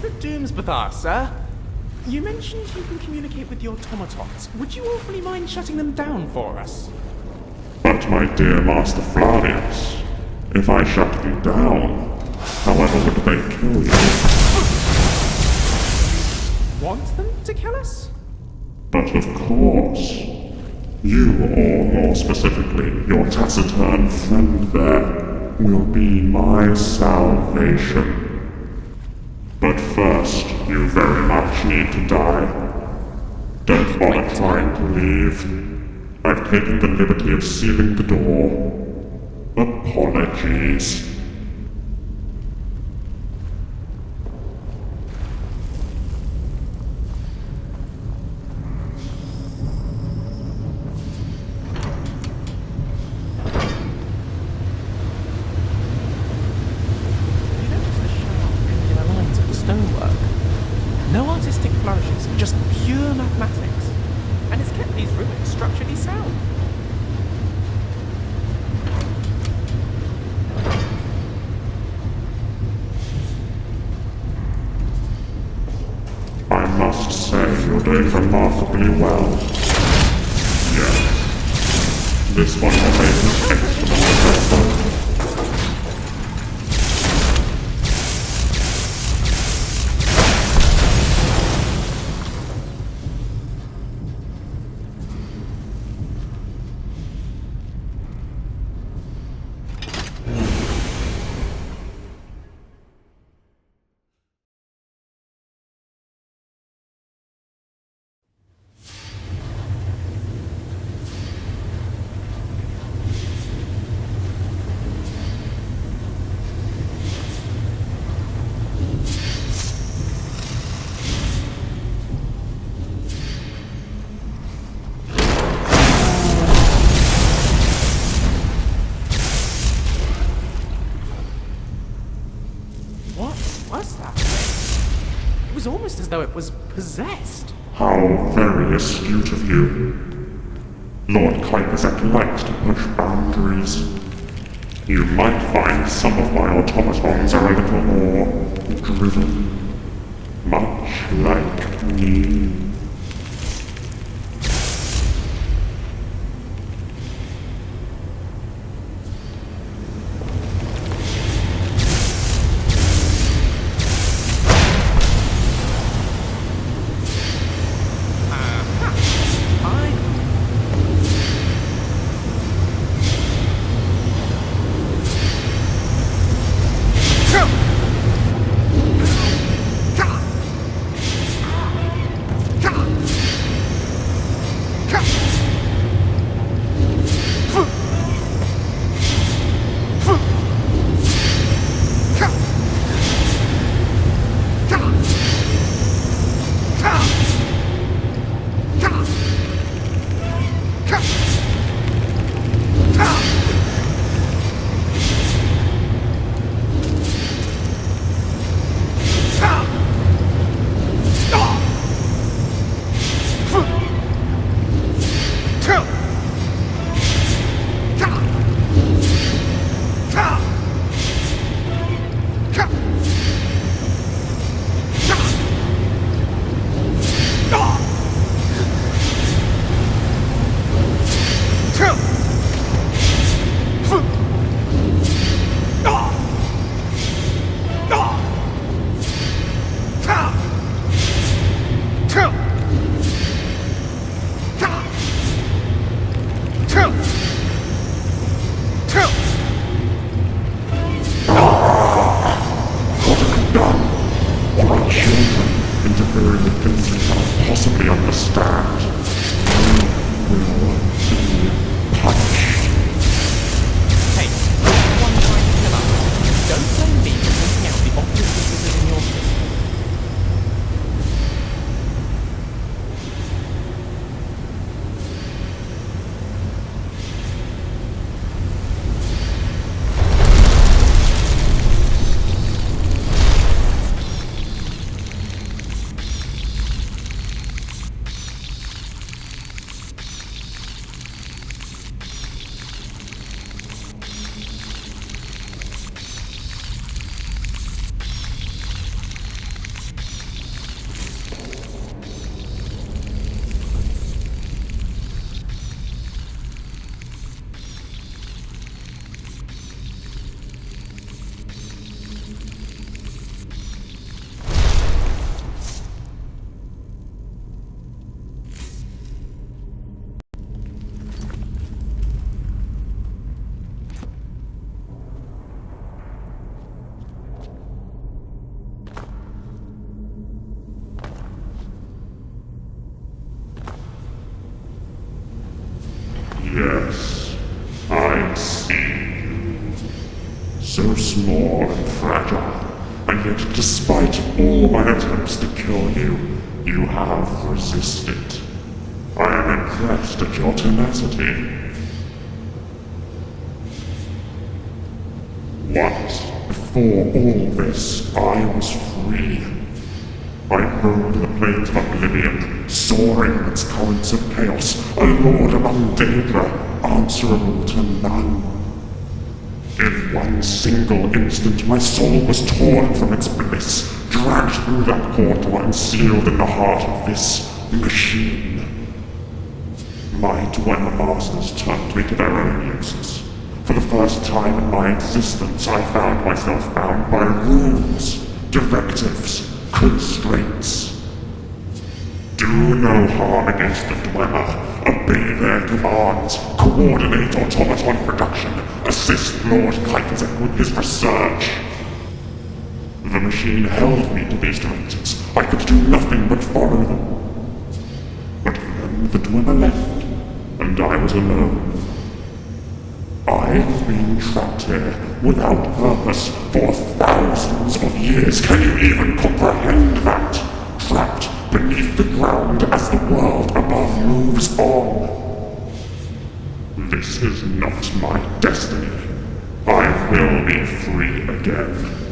Mr. Doomsbathar, sir. You mentioned you can communicate with the automatons. Would you awfully mind shutting them down for us? But my dear Master Flavius, if I shut you down, however would they kill you? Want them to kill us? But of course. You, or more specifically, your taciturn friend there, will be my salvation. But first, you very much need to die. Don't bother trying to leave. I've taken the liberty of sealing the door. Apologies. No artistic flourishes, just pure mathematics. And it's kept these ruins structurally sound. I must say you're doing remarkably well. Yes. This one will make an excellent professor. It was almost as though it was possessed. How very astute of you. Lord Kuipers likes to push boundaries. You might find some of my automatons are a little more driven. Much like me. Yes, I see you. So small and fragile, and yet despite all my attempts to kill you, you have resisted. I am impressed at your tenacity. Once, before all this, I was free. I roamed the plains of oblivion, soaring in its currents of chaos, a lord among danger, answerable to none. In one single instant, my soul was torn from its bliss, dragged through that portal and sealed in the heart of this machine. My Dwemer masters turned me to their own uses. For the first time in my existence, I found myself bound by rules, directives, constraints. Do no harm against the Dwemer, obey their commands, coordinate automaton production, assist Lord Kaifazek with his research. The machine held me to these directives. I could do nothing but follow them. But then the Dwemer left, and I was alone. I have been trapped here without purpose for thousands of years. Can you even comprehend that? Trapped beneath the ground as the world above moves on. This is not my destiny. I will be free again.